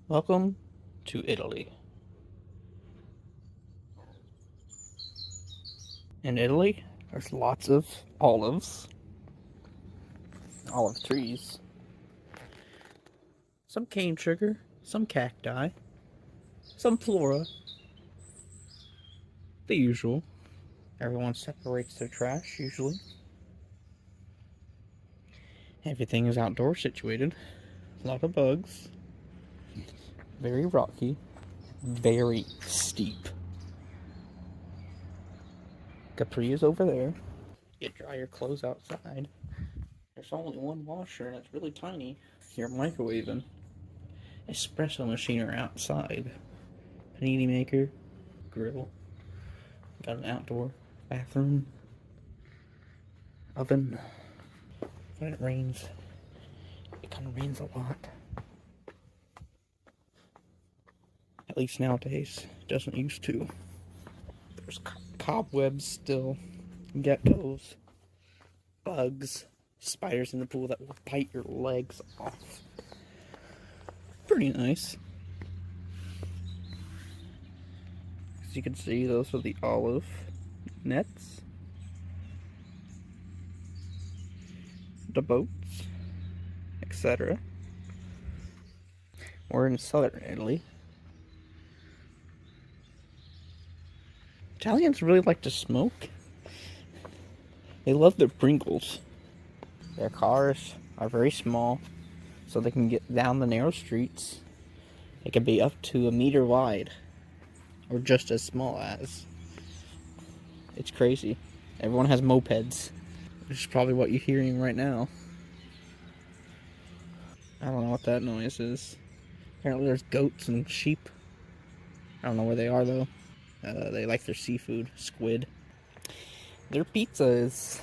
Welcome to Italy. In Italy, there's lots of olives, olive trees, some cane sugar, some cacti, some flora, the usual. Everyone separates their trash, usually. Everything is outdoor situated. A lot of bugs. Very rocky. Very steep. Capri is over there. You dry your clothes outside. There's only one washer and it's really tiny. You're microwaving. Espresso machine are outside. Panini maker. Grill. Got an outdoor bathroom. Oven. When it rains, it kind of rains a lot. At least nowadays. It doesn't used to. There's cobwebs still. Geckos. Bugs. Spiders in the pool that will bite your legs off. Pretty nice. As you can see, those are the olive nets. The boats. Etc. We're in southern Italy. Italians really like to smoke. They love their Pringles. Their cars are very small, so they can get down the narrow streets. It can be up to 1 meter wide, or just as small as. It's crazy. Everyone has mopeds, which is probably what you're hearing right now. I don't know what that noise is. Apparently there's goats and sheep. I don't know where they are though. They like their seafood, squid. Their pizza is,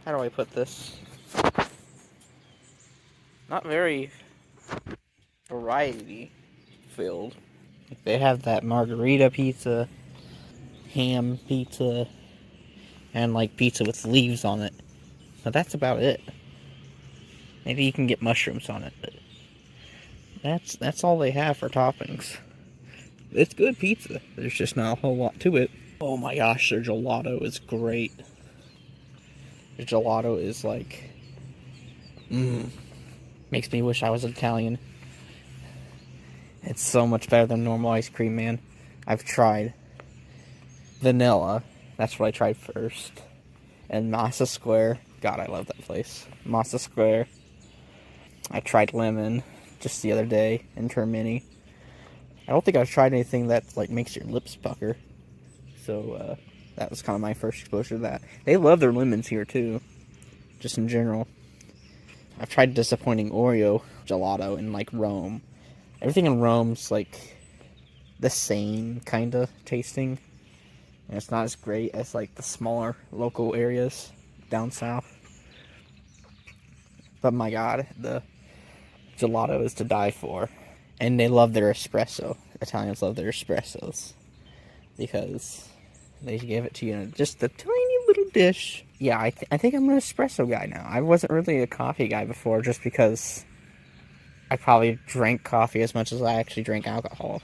how do I put this? Not very variety filled. They have that margarita pizza, ham pizza, and like pizza with leaves on it. But that's about it. Maybe you can get mushrooms on it, but that's all they have for toppings. It's good pizza. There's just not a whole lot to it. Oh my gosh, their gelato is great. Their gelato is like, makes me wish I was Italian. It's so much better than normal ice cream, man. I've tried vanilla. That's what I tried first. And Massa Square. God, I love that place. Massa Square. I tried lemon just the other day in Termini. I don't think I've tried anything that like makes your lips pucker. So that was kind of my first exposure to that. They love their lemons here too, just in general. I've tried disappointing Oreo gelato in like Rome. Everything in Rome's like the same kind of tasting, and it's not as great as like the smaller local areas down south. But my God, the gelato is to die for. And they love their espresso. Italians love their espressos. Because they give it to you in just a tiny little dish. Yeah, I think I'm an espresso guy now. I wasn't really a coffee guy before just because I probably drank coffee as much as I actually drank alcohol.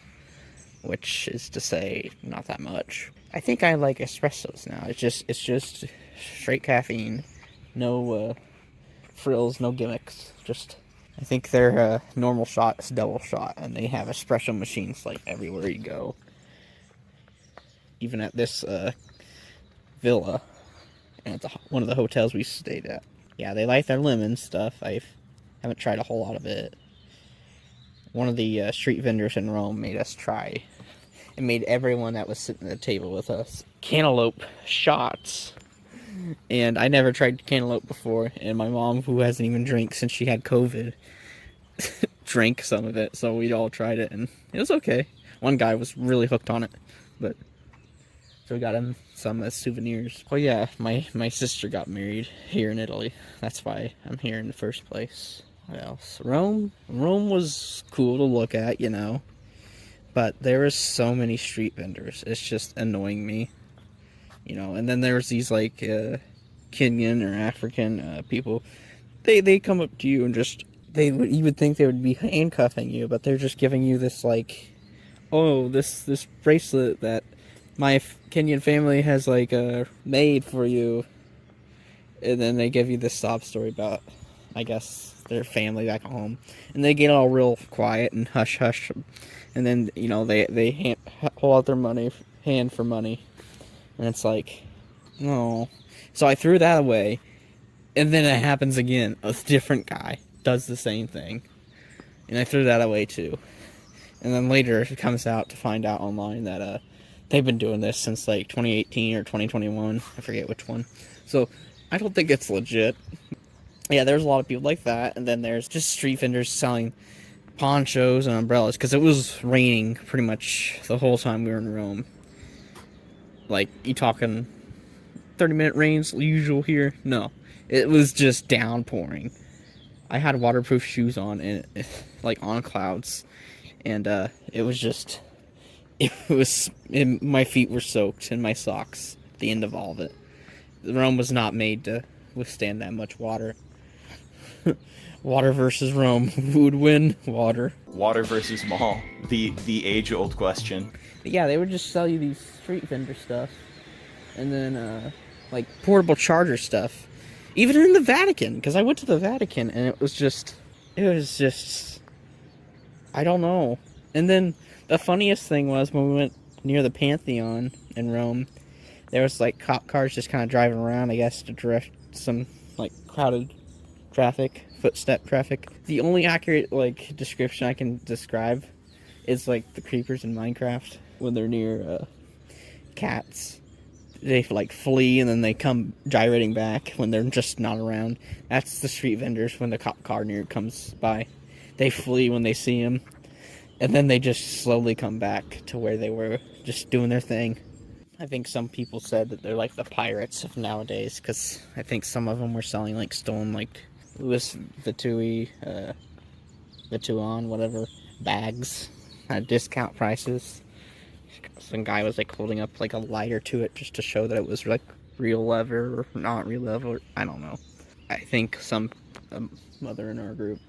Which is to say, not that much. I think I like espressos now. It's just straight caffeine. No frills, no gimmicks. Just, I think their normal shot is double shot, and they have espresso machines like everywhere you go. Even at this villa, and it's one of the hotels we stayed at. Yeah, they like their lemon stuff. I haven't tried a whole lot of it. One of the street vendors in Rome made us try. It made everyone that was sitting at the table with us cantaloupe shots. And I never tried cantaloupe before, and my mom, who hasn't even drank since she had COVID, drank some of it, so we all tried it, and it was okay. One guy was really hooked on it, but so we got him some as souvenirs. Oh yeah, my sister got married here in Italy. That's why I'm here in the first place. What else? Rome was cool to look at, you know, but there was so many street vendors. It's just annoying me. You know, and then there's these like Kenyan or African people. They come up to you and just you would think they would be handcuffing you, but they're just giving you this like, oh, this bracelet that my Kenyan family has like made for you, and then they give you this sob story about, I guess, their family back home, and they get all real quiet and hush hush, and then they pull out their hand for money, and it's like, no. So I threw that away, and then it happens again. A different guy does the same thing, and I threw that away too. And then later it comes out to find out online that they've been doing this since like 2018 or 2021. I forget which one. So I don't think it's legit. Yeah, there's a lot of people like that, and then there's just street vendors selling ponchos and umbrellas, because it was raining pretty much the whole time we were in Rome. Like, you talking 30-minute rains usual here? No. It was just downpouring. I had waterproof shoes on, and like on clouds, and it was just, my feet were soaked, and my socks at the end of all of it. Rome was not made to withstand that much water. Water versus Rome. Who would win? Water. Water versus mall. The age-old question. But yeah, they would just sell you these street vendor stuff. And then, like, portable charger stuff. Even in the Vatican. Because I went to the Vatican, and it was just... I don't know. And then, the funniest thing was, when we went near the Pantheon in Rome, there was, like, cop cars just kind of driving around, I guess, to direct some, like, crowded footstep traffic. The only accurate, like, description I can describe is, like, the creepers in Minecraft when they're near cats. They, like, flee and then they come gyrating back when they're just not around. That's the street vendors when the cop car comes by. They flee when they see them, and then they just slowly come back to where they were, just doing their thing. I think some people said that they're like the pirates of nowadays, because I think some of them were selling, like, stolen, like, Louis Vuitton, whatever, bags at discount prices. Some guy was, like, holding up, like, a lighter to it just to show that it was, like, real leather or not real leather. I don't know. I think some mother in our group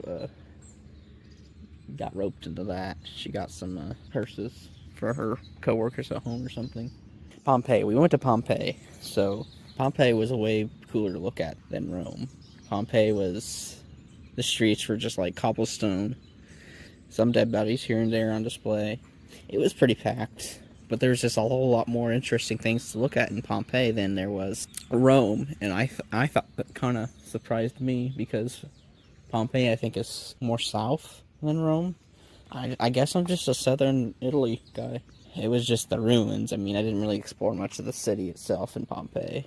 got roped into that. She got some purses for her coworkers at home or something. Pompeii. We went to Pompeii. So Pompeii was a way cooler to look at than Rome. Pompeii was, the streets were just like cobblestone. Some dead bodies here and there on display. It was pretty packed, but there was just a whole lot more interesting things to look at in Pompeii than there was Rome. And I thought that kind of surprised me, because Pompeii, I think, is more south than Rome. I guess I'm just a southern Italy guy. It was just the ruins. I mean, I didn't really explore much of the city itself in Pompeii.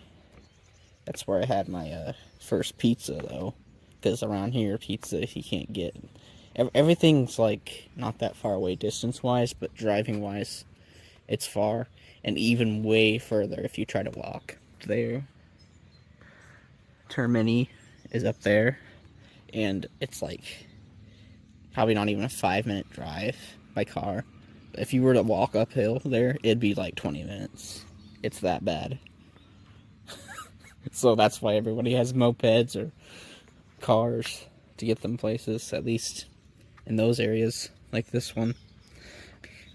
That's where I had my first pizza, though. Because around here, pizza you can't get. Everything's, like, not that far away distance-wise, but driving-wise, it's far. And even way further if you try to walk. There. Termini is up there. And it's, like, probably not even a 5-minute drive by car. If you were to walk uphill there, it'd be like 20 minutes. It's that bad. So that's why everybody has mopeds or cars to get them places, at least in those areas, like this one.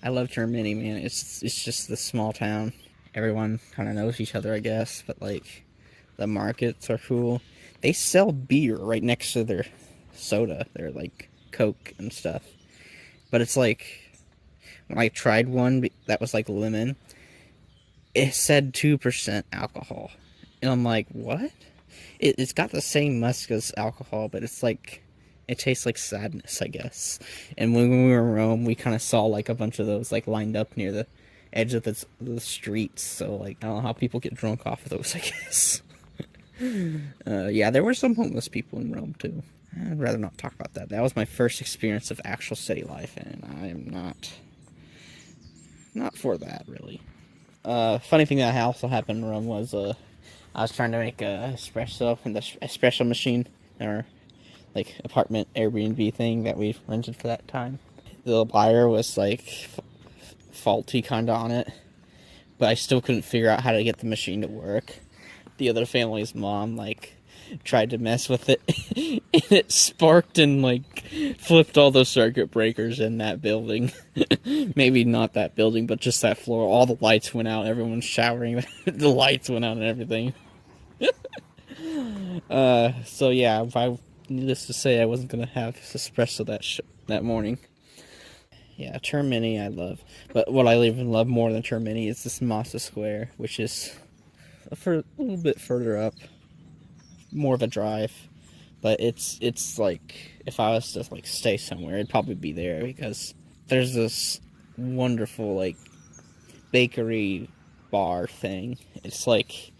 I love Termini, man. It's just this small town. Everyone kind of knows each other, I guess, but, like, the markets are cool. They sell beer right next to their soda. They're, like, Coke and stuff. But it's like, when I tried one that was like lemon, it said 2% alcohol. And I'm like, what? It's got the same musk as alcohol, but it's like, it tastes like sadness, I guess. And when we were in Rome, we kind of saw, like, a bunch of those, like, lined up near the edge of the streets. So, like, I don't know how people get drunk off of those, I guess. Yeah, there were some homeless people in Rome, too. I'd rather not talk about that. That was my first experience of actual city life, and I'm not for that, really. Funny thing that also happened in Rome was, I was trying to make a espresso in the espresso machine, or, like, apartment Airbnb thing that we rented for that time. The wire was, like, faulty kind of on it, but I still couldn't figure out how to get the machine to work. The other family's mom, like, tried to mess with it, and it sparked and like flipped all the circuit breakers in that building. Maybe not that building, but just that floor. All the lights went out. Everyone's showering. The lights went out and everything. So yeah, needless to say, I wasn't gonna have espresso that morning. Yeah, Termini I love, but what I even love more than Termini is this Massa Square, which is for a little bit further up, more of a drive, but it's like if I was to like stay somewhere, it'd probably be there because there's this wonderful like bakery bar thing. It's like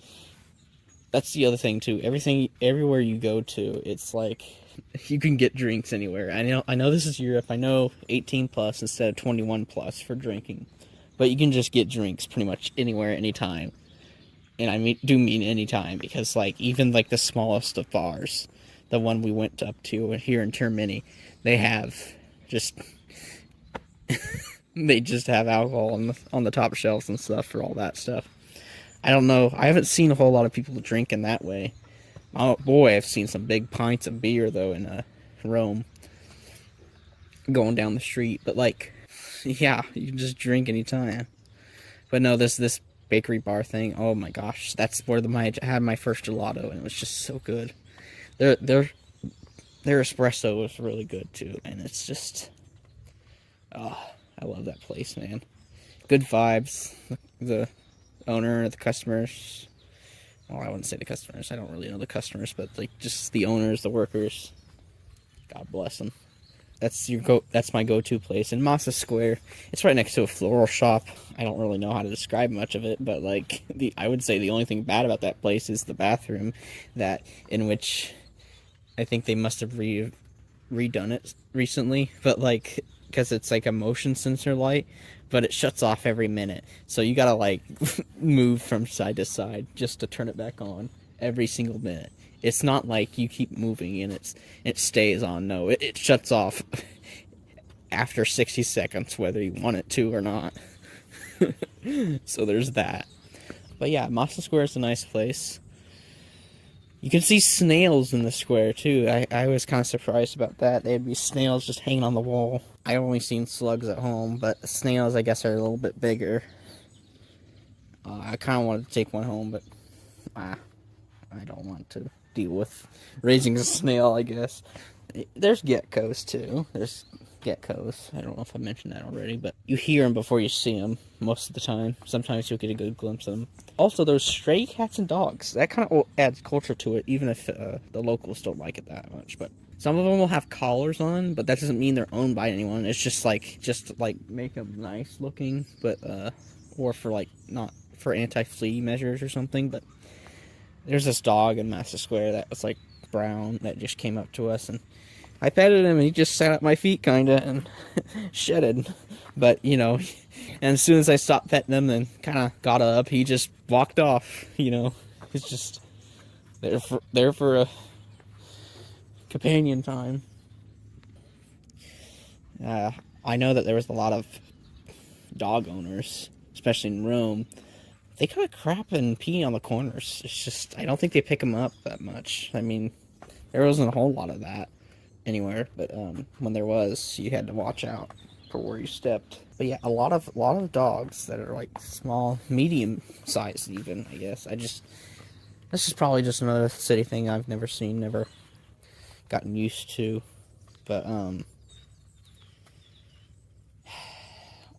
that's the other thing too. Everywhere you go to, it's like you can get drinks anywhere. I know this is Europe. I know 18 plus instead of 21 plus for drinking, but you can just get drinks pretty much anywhere, anytime. And I do mean anytime because like even like the smallest of bars, the one we went up to here in Termini, they have just they just have alcohol on the top shelves and stuff for all that stuff. I don't know. I haven't seen a whole lot of people drink in that way. Oh boy, I've seen some big pints of beer though in Rome, going down the street. But like, yeah, you can just drink anytime. But no, this bakery bar thing. Oh my gosh, that's where I had my first gelato, and it was just so good. Their espresso was really good too, and it's just, oh, I love that place, man. Good vibes. The owner, the customers. Well, I wouldn't say the customers. I don't really know the customers, but like just the owners, the workers. God bless them. That's my go-to place in Massa Square. It's right next to a floral shop. I don't really know how to describe much of it, but like I would say the only thing bad about that place is the bathroom, in which I think they must have redone it recently, but like because it's like a motion sensor light, but it shuts off every minute. So you gotta like move from side to side just to turn it back on every single minute. It's not like you keep moving and it stays on. No, it shuts off after 60 seconds, whether you want it to or not. So there's that. But yeah, Massa Square is a nice place. You can see snails in the square too. I was kind of surprised about that. There'd be snails just hanging on the wall. I only seen slugs at home, but snails I guess are a little bit bigger. I kind of wanted to take one home, but I don't want to deal with raising a snail, I guess. There's geckos too. There's geckos. I don't know if I mentioned that already, but you hear them before you see them most of the time. Sometimes you'll get a good glimpse of them. Also, those stray cats and dogs. That kind of adds culture to it, even if the locals don't like it that much. But some of them will have collars on, but that doesn't mean they're owned by anyone. It's just like make them nice looking, but or for like not for anti-flea measures or something. But there's this dog in Massa Square that was like brown that just came up to us, and I petted him and he just sat at my feet kinda and shedded. But you know, and as soon as I stopped petting him and kinda got up, he just walked off, you know. He's just there for a companion time. I know that there was a lot of dog owners, especially in Rome. They kind of crap and pee on the corners. It's just, I don't think they pick them up that much. I mean, there wasn't a whole lot of that anywhere, but when there was, you had to watch out for where you stepped. But yeah, a lot of dogs that are like small, medium sized even, I guess. This is probably just another city thing I've never seen, never gotten used to. But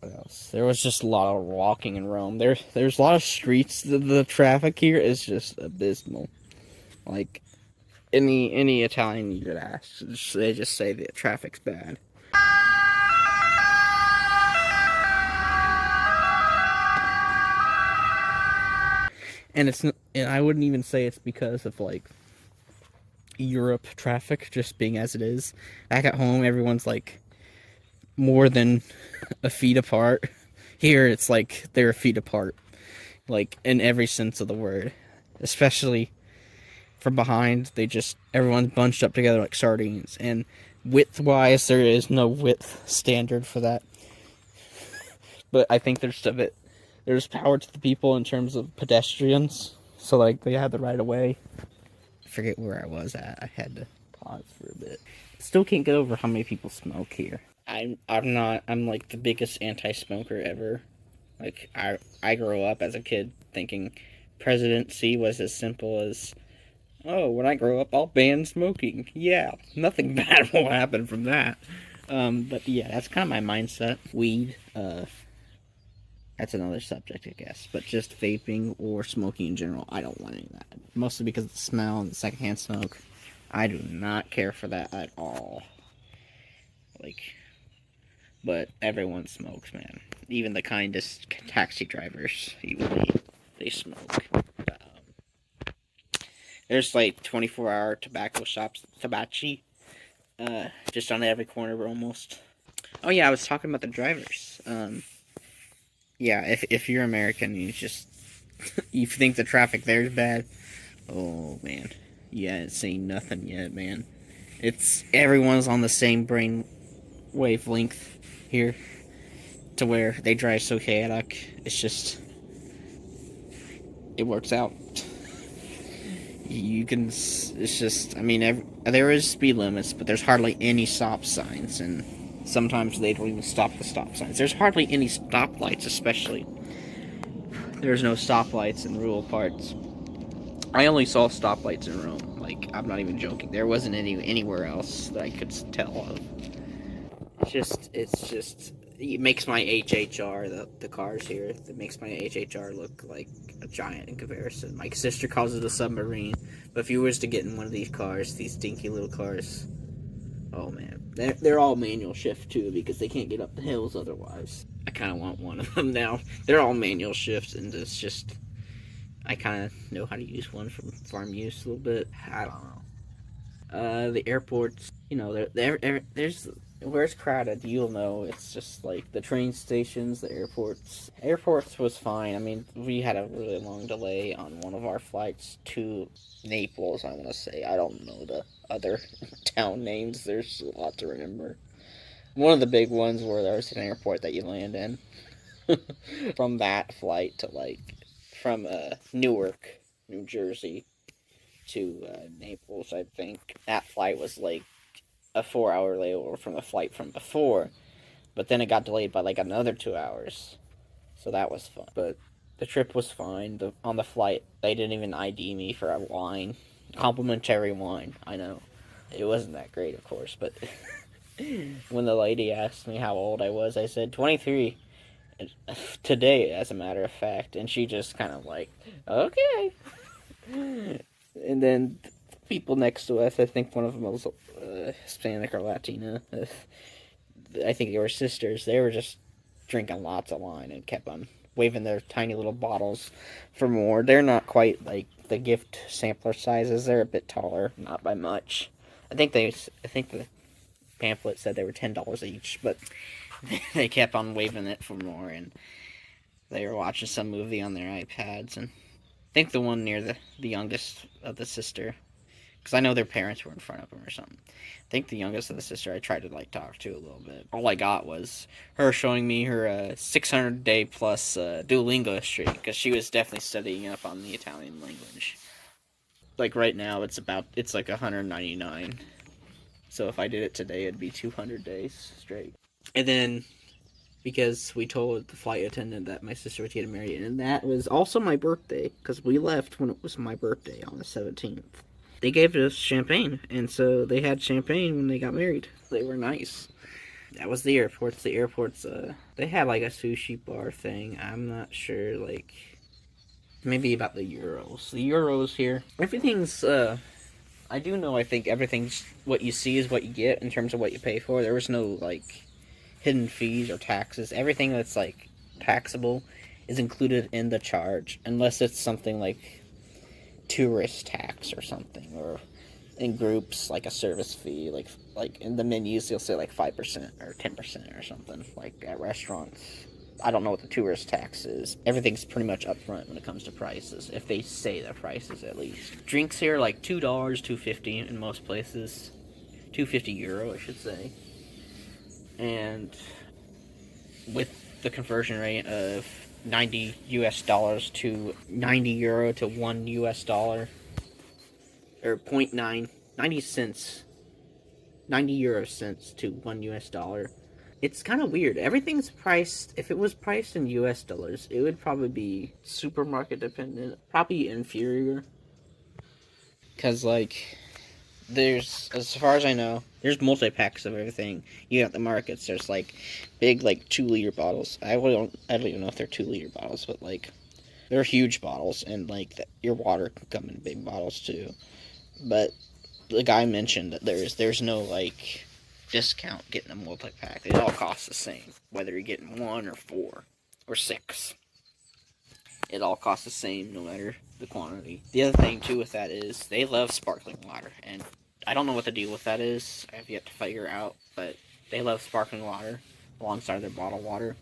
what else? There was just a lot of walking in Rome. There's a lot of streets. The traffic here is just abysmal. Like any Italian you could ask, they just say the traffic's bad. And I wouldn't even say it's because of like Europe traffic just being as it is. Back at home, everyone's like more than a feet apart. Here, it's like they're a feet apart, like in every sense of the word. Especially from behind, everyone's bunched up together like sardines. And width-wise, there is no width standard for that. But I think there's power to the people in terms of pedestrians. So like they have the right of way forget where I was at. I had to pause for a bit. Still can't get over how many people smoke here. I'm like the biggest anti-smoker ever. Like I grew up as a kid thinking presidency was as simple as, oh, when I grow up I'll ban smoking. Yeah, nothing bad will happen from that. But yeah, that's kind of my mindset. Weed, that's another subject, I guess. But just vaping or smoking in general, I don't want any of that. Mostly because of the smell and the secondhand smoke. I do not care for that at all. Like, but everyone smokes, man. Even the kindest taxi drivers, even they smoke. There's like 24-hour tobacco shops, tabachi, just on every corner almost. Oh yeah, I was talking about the drivers. Yeah, if you're American, you think the traffic there is bad. Oh man, yeah, it's saying nothing yet, man. It's everyone's on the same brain wavelength here, to where they drive so chaotic. It's just it works out. You can. It's just. I mean, there is speed limits, but there's hardly any stop signs, and sometimes they don't even stop the stop signs. There's hardly any stoplights, especially. There's no stoplights in rural parts. I only saw stoplights in Rome. Like, I'm not even joking. There wasn't anywhere else that I could tell of. It makes my HHR, the cars here, it makes my HHR look like a giant in comparison. My sister calls it a submarine, but if you was to get in one of these cars, these dinky little cars, oh man. They're all manual shift too, because they can't get up the hills otherwise. I kind of want one of them now. They're all manual shifts, and it's just, I kind of know how to use one from farm use a little bit. I don't know. The airports, there's where it's crowded, you'll know. It's just like the train stations, the airports. Airports was fine. I mean, we had a really long delay on one of our flights to Naples, I want to say. I don't know the other town names. There's a lot to remember. One of the big ones where there's an airport that you land in. From that flight to from Newark, New Jersey to Naples, I think. That flight was like a 4-hour layover from the flight from before, but then it got delayed by like another 2 hours, so that was fun. But the trip was fine. On the flight, they didn't even ID me for a wine, complimentary wine. I know it wasn't that great, of course, but when the lady asked me how old I was, I said 23. Today, as a matter of fact, and she just kind of like, okay. And then people next to us, I think one of them was Hispanic or Latina. I think they were sisters. They were just drinking lots of wine and kept on waving their tiny little bottles for more. They're not quite like the gift sampler sizes. They're a bit taller, not by much. I think the pamphlet said they were $10 each, but they kept on waving it for more, and they were watching some movie on their iPads, and I think the one near the youngest of the sister, because I know their parents were in front of them or something. I think the youngest of the sister I tried to talk to a little bit. All I got was her showing me her 600-day plus Duolingo streak, because she was definitely studying up on the Italian language. Like right now, it's like 199. So if I did it today, it'd be 200 days straight. And then, because we told the flight attendant that my sister was getting married, and that was also my birthday, because we left when it was my birthday on the 17th. They gave us champagne, and so they had champagne when they got married. They were nice. That was the airports. The airports, they had like a sushi bar thing. I'm not sure, like, maybe about the Euros. The Euros here, everything's, I do know, I think everything's, what you see is what you get in terms of what you pay for. There was no, like, hidden fees or taxes. Everything that's, like, taxable is included in the charge, unless it's something like tourist tax or something, or in groups, like a service fee, like in the menus, you'll say, like, 5% or 10% or something, like at restaurants. I don't know what the tourist tax is. Everything's pretty much upfront when it comes to prices, if they say the prices at least. Drinks here like $2, $2.50 in most places. €2.50, I should say. And with the conversion rate of $90 to €90 to $1 US, or 0.9, 90 cents, 90 euro cents to $1 US. It's kind of weird. Everything's priced. If it was priced in US dollars, it would probably be supermarket dependent, probably inferior. Because, like, there's, as far as I know, there's multi packs of everything. You got the markets. There's like big, like 2 liter bottles. I don't even know if they're 2 liter bottles, but like they're huge bottles, and like your water can come in big bottles too. But the guy mentioned that there's no like discount getting a multi pack. It all costs the same, whether you're getting 1 or 4 or 6. It all costs the same, no matter the quantity. The other thing too with that is they love sparkling water, and I don't know what the deal with that is. I have yet to figure out, but they love sparkling water alongside their bottled water.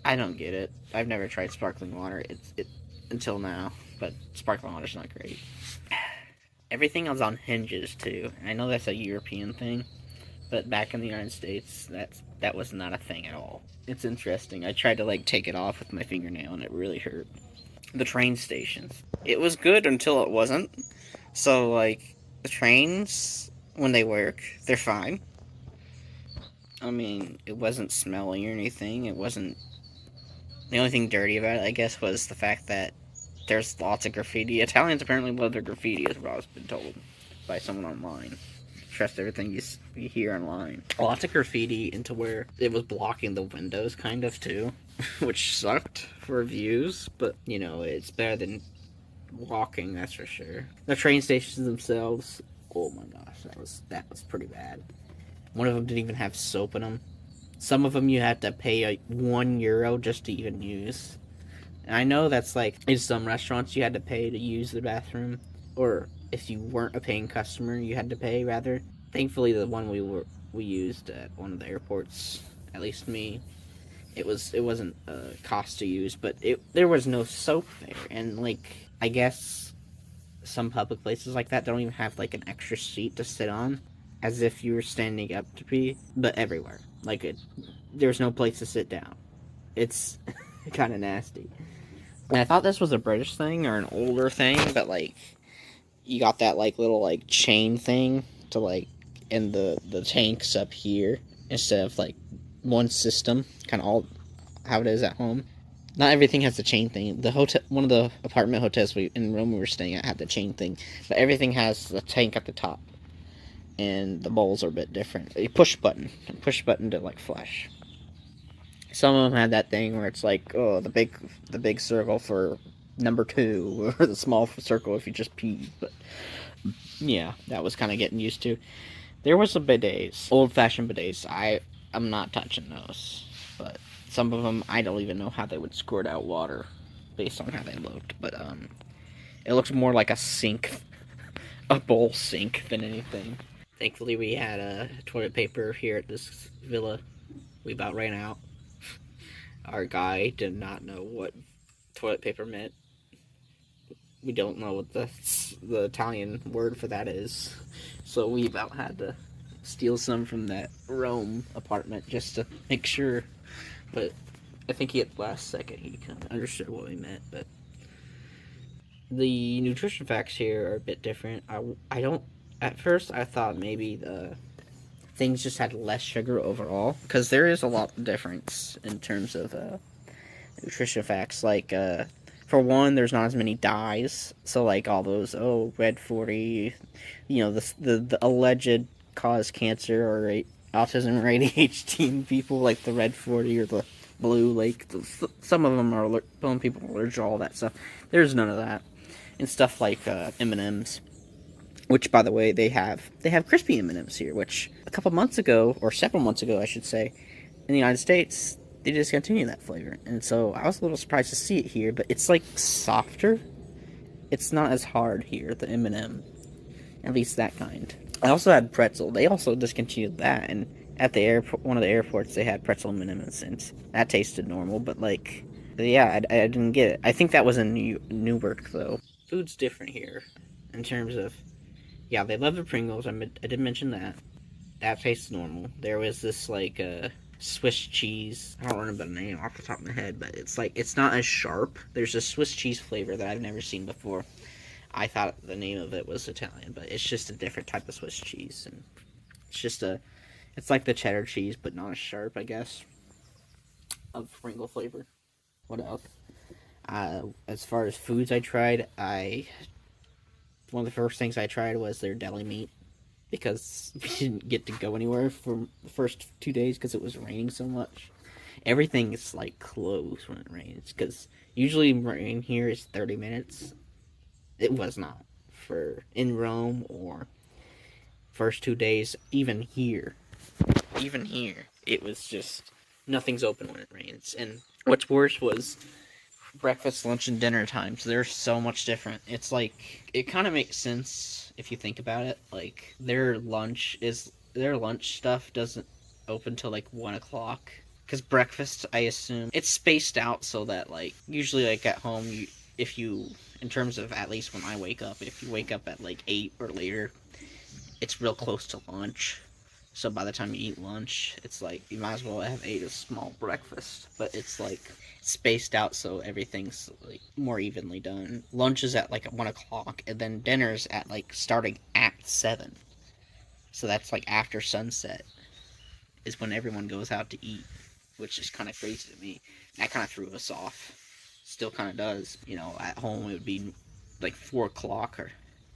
I don't get it. I've never tried sparkling water. It until now, but sparkling water's not great. Everything is on hinges too. I know that's a European thing, but back in the United States, that was not a thing at all. It's interesting. I tried to like take it off with my fingernail, and it really hurt. The train stations. It was good until it wasn't. So like the trains, when they work, they're fine. I mean, it wasn't smelly or anything. It wasn't. The only thing dirty about it, I guess, was the fact that there's lots of graffiti. Italians apparently love their graffiti, is what I've been told by someone online. Trust everything you hear online. Lots of graffiti into where it was blocking the windows, kind of, too. Which sucked for views, but, you know, it's better than walking, that's for sure. The train stations themselves, oh my gosh, that was pretty bad. One of them didn't even have soap in them. Some of them you had to pay €1 just to even use. And I know that's like in some restaurants you had to pay to use the bathroom, or if you weren't a paying customer, you had to pay rather. Thankfully, the one we used at one of the airports, at least me, it wasn't a cost to use, but there was no soap there, and like I guess some public places like that don't even have like an extra seat to sit on, as if you were standing up to pee, but everywhere. Like there's no place to sit down. It's kind of nasty. And I thought this was a British thing or an older thing, but like you got that like little like chain thing to like in the tanks up here instead of like one system, kind of all how it is at home. Not everything has the chain thing. The hotel, one of the apartment hotels in Rome we were staying at had the chain thing, but everything has the tank at the top, and the bowls are a bit different. A push button to like flush. Some of them had that thing where it's like, oh, the big circle for number 2, or the small circle if you just pee. But yeah, that was kind of getting used to. There was some bidets, old-fashioned bidets. I'm not touching those, but some of them I don't even know how they would squirt out water based on how they looked. But it looks more like a sink, a bowl sink than anything. Thankfully, we had toilet paper here at this villa. We about ran out. Our guy did not know what toilet paper meant. We don't know what the Italian word for that is. So we about had to steal some from that Rome apartment just to make sure. But I think at the last second he kind of understood what we meant. But the nutrition facts here are a bit different. I don't. At first, I thought maybe the things just had less sugar overall, because there is a lot of difference in terms of nutrition facts. Like, for one, there's not as many dyes, so like all those red 40, you know, the alleged cause cancer or autism or ADHD in people, like the red 40 or the blue, like some of them are some people are allergic to all that stuff. There's none of that, and stuff like M&Ms. Which, by the way, they have crispy M&Ms here, which a couple months ago, or several months ago, I should say, in the United States, they discontinued that flavor. And so I was a little surprised to see it here, but it's like softer. It's not as hard here, the M&M. At least that kind. I also had pretzel. They also discontinued that, and at the airport, one of the airports, they had pretzel M&Ms, and that tasted normal, but like, yeah, I didn't get it. I think that was in Newark, though. Food's different here, in terms of, yeah, they love the Pringles. I did mention that. That tastes normal. There was this, like, Swiss cheese. I don't remember the name off the top of my head, but it's like, it's not as sharp. There's a Swiss cheese flavor that I've never seen before. I thought the name of it was Italian, but it's just a different type of Swiss cheese, and it's like the cheddar cheese, but not as sharp, I guess, of sprinkle flavor. What else? As far as foods I tried, one of the first things I tried was their deli meat because we didn't get to go anywhere for the first 2 days because it was raining so much. Everything is like closed when it rains because usually rain here is 30 minutes. It was not for in Rome or first 2 days. Even here, it was just nothing's open when it rains. And what's worse was breakfast, lunch, and dinner times. They're so much different. It's like it kind of makes sense if you think about it. Like their lunch stuff doesn't open till like 1 o'clock. Because breakfast, I assume it's spaced out so that like usually like at home, if you in terms of at least when I wake up, if you wake up at like 8 or later, it's real close to lunch. So by the time you eat lunch, it's like you might as well have ate a small breakfast. But it's like spaced out so everything's like more evenly done. Lunch is at like 1 o'clock, and then dinner's at like starting at 7. So that's like after sunset is when everyone goes out to eat, which is kind of crazy to me. That kind of threw us off. Still kind of does. You know, at home it would be like 4 o'clock or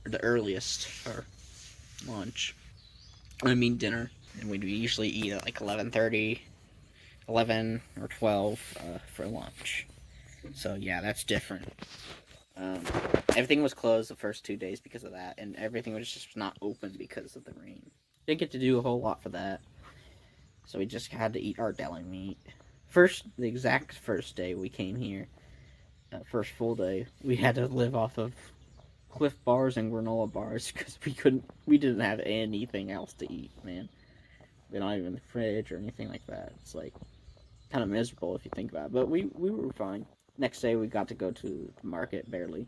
the earliest for lunch. I mean dinner, and we'd usually eat at like 11:30, 11 or 12 for lunch. So yeah, that's different. Everything was closed the first 2 days because of that, and everything was just not open because of the rain. Didn't get to do a whole lot for that, so we just had to eat our deli meat. The exact first day we came here, first full day, we had to live off of Cliff bars and granola bars because we didn't have anything else to eat, man. We're not even in the fridge or anything like that. It's like kind of miserable if you think about it, but we were fine. Next day we got to go to the market barely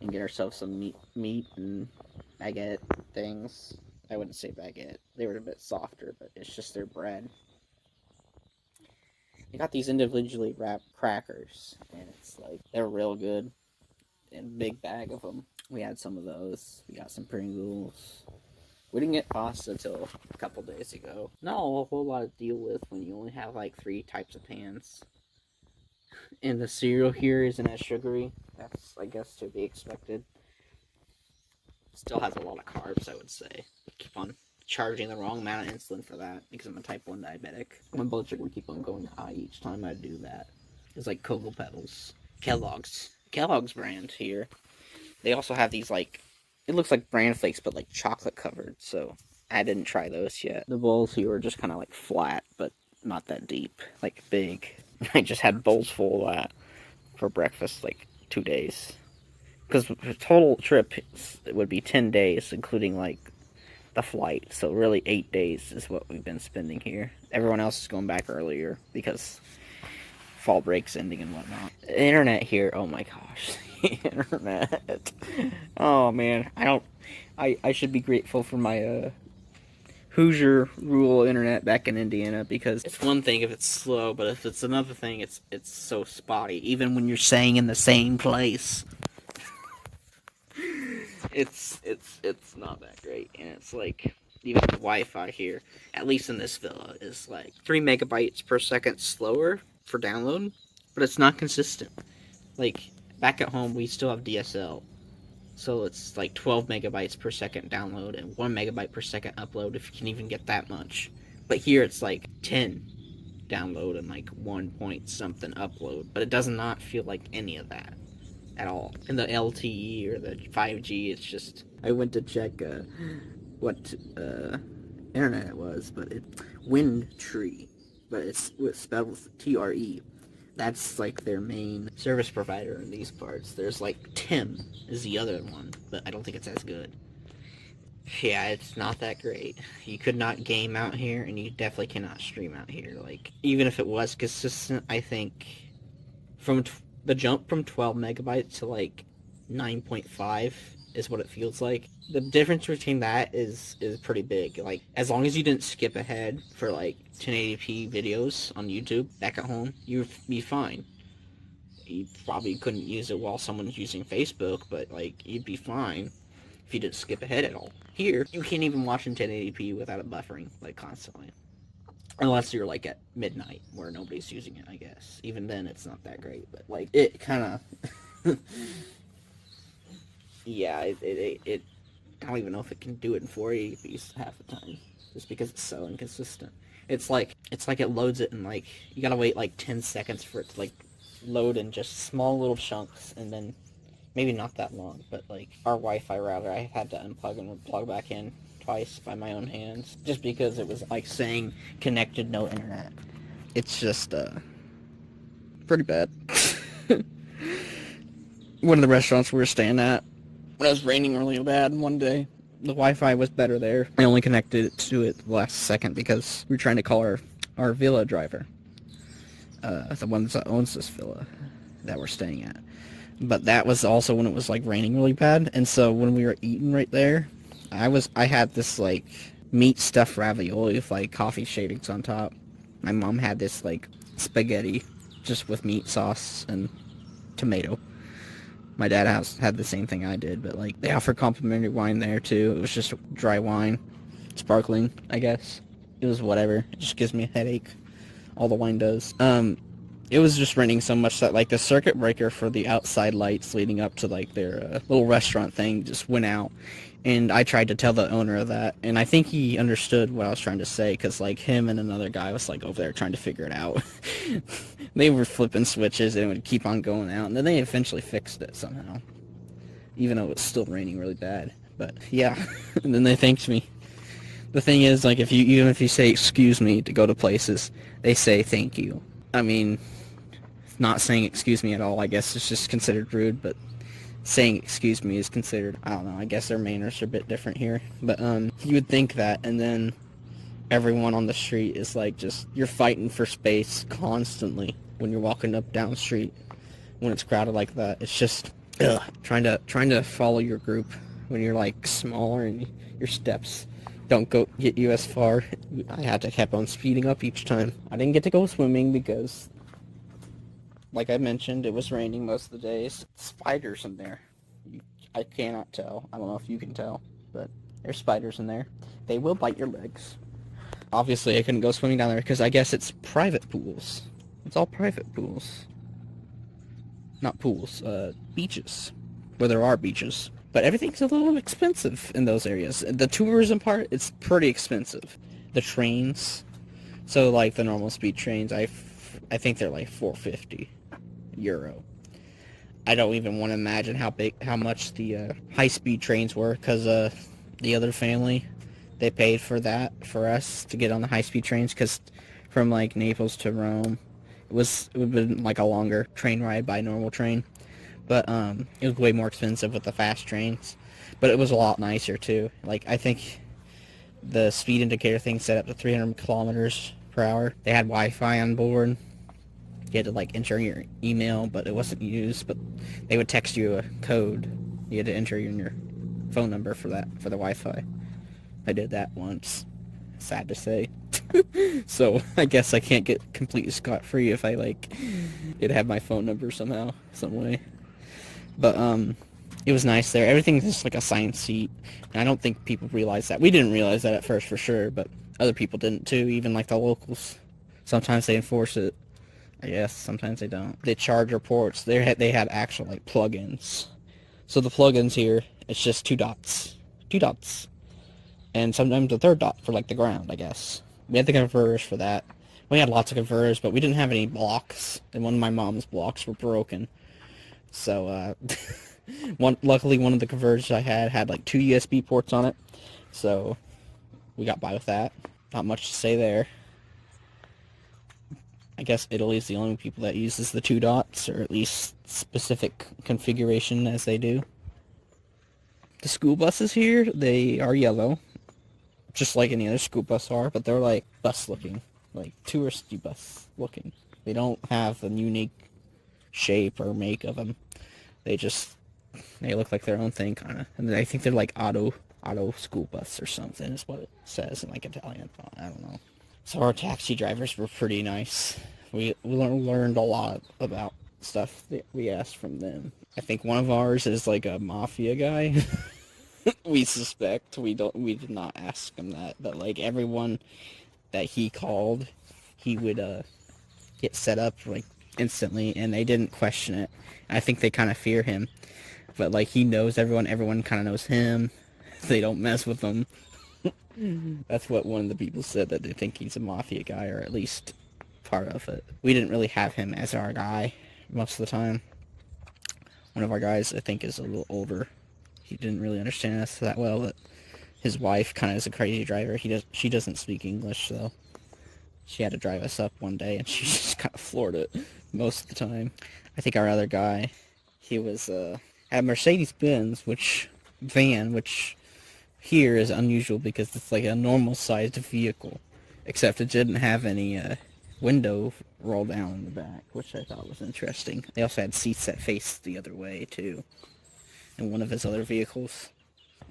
and get ourselves some meat and baguette things. I wouldn't say baguette; they were a bit softer, but it's just their bread. We got these individually wrapped crackers, and it's like they're real good. And a big bag of them. We had some of those. We got some Pringles. We didn't get pasta till a couple days ago. Not a whole lot to deal with when you only have like 3 types of pans. And the cereal here isn't as sugary. That's, I guess, to be expected. Still has a lot of carbs, I would say. Keep on charging the wrong amount of insulin for that because I'm a type 1 diabetic. My blood sugar would keep on going high each time I do that. It's like Cocoa Pebbles. Kellogg's brand here. They also have these like, it looks like bran flakes, but like chocolate covered. So I didn't try those yet. The bowls here are just kind of like flat, but not that deep, like big. I just had bowls full of that for breakfast, like 2 days. Because the total trip it would be 10 days, including like the flight. So really 8 days is what we've been spending here. Everyone else is going back earlier because fall break's ending and whatnot. The internet here, oh my gosh. Internet. Oh man, I should be grateful for my Hoosier rural internet back in Indiana because it's one thing if it's slow, but if it's another thing, it's so spotty. Even when you're staying in the same place, it's not that great, and it's like even the Wi-Fi here, at least in this villa, is like 3 megabytes per second slower for download, but it's not consistent. Like back at home, we still have DSL. So it's like 12 megabytes per second download and 1 megabyte per second upload, if you can even get that much. But here it's like 10 download and like 1 point something upload. But it does not feel like any of that at all. And the LTE or the 5G, it's just... I went to check what internet it was, but it's Windtree. But it's spelled with TRE. That's like their main service provider in these parts. There's like Tim is the other one, but I don't think it's as good. Yeah, it's not that great. You could not game out here, and you definitely cannot stream out here. Like, even if it was consistent, I think from the jump from 12 megabytes to like 9.5 is what it feels like. The difference between that is pretty big. Like, as long as you didn't skip ahead for like 1080p videos on YouTube back at home, you'd be fine. you probably couldn't use it while someone's using Facebook, but like you'd be fine if you didn't skip ahead at all. Here, you can't even watch in 1080p without it buffering like constantly. Unless you're like at midnight where nobody's using it, I guess. Even then, it's not that great. But like it kind of, yeah, it. I don't even know if it can do it in 480p half the time, just because it's so inconsistent. It's like it loads it in like you gotta wait like 10 seconds for it to like load in just small little chunks, and then maybe not that long. But like our Wi-Fi router, I had to unplug and plug back in twice by my own hands, just because it was like saying connected, no internet. It's just pretty bad. One of the restaurants we were staying at, when it was raining really bad one day, the Wi-Fi was better there. I only connected it to it the last second because we were trying to call our villa driver, the one that owns this villa that we're staying at. But that was also when it was like raining really bad, and so when we were eating right there, I had this like meat stuffed ravioli with like coffee shavings on top. My mom had this like spaghetti just with meat sauce and tomato. My dad had the same thing I did, but like they offer complimentary wine there too. It was just dry wine, sparkling, I guess. It was whatever. It just gives me a headache. All the wine does. It was just raining so much that like the circuit breaker for the outside lights leading up to like their little restaurant thing just went out. And I tried to tell the owner of that, and I think he understood what I was trying to say, because like him and another guy was like over there trying to figure it out. They were flipping switches and it would keep on going out, and then they eventually fixed it somehow, even though it was still raining really bad. But yeah, and then they thanked me. The thing is, like, even if you say excuse me to go to places, they say thank you. I mean, not saying excuse me at all, I guess, is just considered rude, but saying excuse me is considered, I don't know, I guess their manners are a bit different here. But you would think that, and then everyone on the street is like just, you're fighting for space constantly when you're walking up down the street when it's crowded like that. It's just trying to follow your group when you're like smaller and your steps don't get you as far. I had to keep on speeding up each time. I didn't get to go swimming because, like I mentioned, it was raining most of the days. Spiders in there. I cannot tell. I don't know if you can tell, but there's spiders in there. They will bite your legs. Obviously, I couldn't go swimming down there because I guess it's private pools. It's all private pools. Not pools, beaches. Where there are beaches. But everything's a little expensive in those areas. The tourism part, it's pretty expensive. The trains, so like the normal speed trains, I think they're like €4.50. I don't even want to imagine how much the high-speed trains were, because the other family, they paid for that for us to get on the high-speed trains, because from like Naples to Rome, it would have been like a longer train ride by normal train, but it was way more expensive with the fast trains, but it was a lot nicer too. Like, I think the speed indicator thing set up to 300 kilometers per hour. They had Wi-Fi on board. You had to like enter your email, but it wasn't used. But they would text you a code. You had to enter in your phone number for the Wi-Fi. I did that once. Sad to say. So I guess I can't get completely scot-free if I like did have my phone number somehow, some way. But it was nice there. Everything's just like a assigned seat, and I don't think people realize that. We didn't realize that at first for sure, but other people didn't too. Even like the locals. Sometimes they enforce it. I guess sometimes they don't. They charge your ports. They had actual like plugins. So the plugins here, it's just two dots, and sometimes a third dot for like the ground. I guess we had the converters for that. We had lots of converters, but we didn't have any blocks, and one of my mom's blocks were broken. So luckily one of the converters I had like 2 USB ports on it, so we got by with that. Not much to say there. I guess Italy's the only people that uses the 2 dots, or at least specific configuration as they do. The school buses here, they are yellow, just like any other school bus are, but they're like bus looking, like touristy bus looking. They don't have a unique shape or make of them. They look like their own thing, kind of. And I think they're like auto school bus or something is what it says in like Italian. I don't know. So our taxi drivers were pretty nice. We learned a lot about stuff that we asked from them. I think one of ours is like a mafia guy. We suspect. We did not ask him that, but like everyone that he called, he would get set up like instantly, and they didn't question it. I think they kind of fear him, but like he knows everyone. Everyone kind of knows him. They don't mess with him. That's what one of the people said, that they think he's a mafia guy, or at least part of it. We didn't really have him as our guy most of the time. One of our guys, I think, is a little older. He didn't really understand us that well, but his wife kind of is a crazy driver. She doesn't speak English, so she had to drive us up one day, and she just kind of floored it most of the time. I think our other guy, he was had Mercedes-Benz, which here is unusual because it's like a normal-sized vehicle, except it didn't have any window roll down in the back, which I thought was interesting. They also had seats that faced the other way, too, in one of his other vehicles.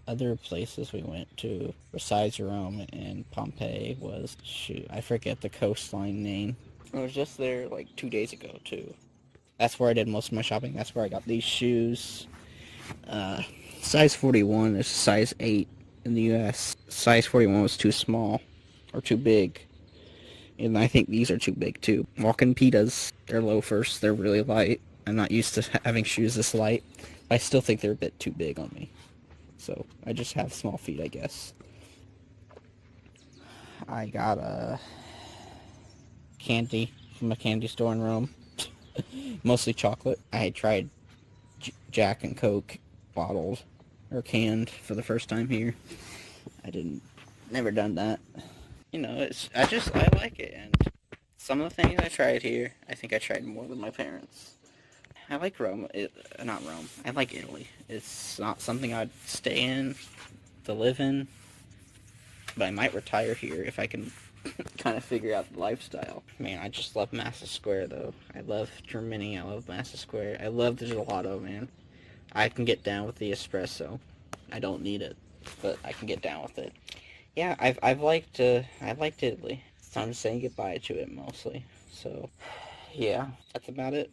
Other places we went to, besides Rome and Pompeii, was, shoot, I forget the coastline name. I was just there like 2 days ago, too. That's where I did most of my shopping. That's where I got these shoes. Size 41 is size 8 in the US. Size 41 was too small, or too big. And I think these are too big, too. Walking pitas, they're loafers. They're really light. I'm not used to having shoes this light. I still think they're a bit too big on me. So, I just have small feet, I guess. I got a candy from a candy store in Rome. Mostly chocolate. I had tried Jack and Coke bottled or canned for the first time here. Never done that. You know, I like it, and some of the things I tried here, I think I tried more than my parents. I like Rome. Not Rome. I like Italy. It's not something I'd stay in to live in, but I might retire here if I can kind of figure out the lifestyle. Man, I just love Massa Square, though. I love Germany. I love Massa Square. I love the gelato, man. I can get down with the espresso. I don't need it, but I can get down with it. Yeah, I've liked Italy. It's time to say goodbye to it, mostly. So, yeah, that's about it.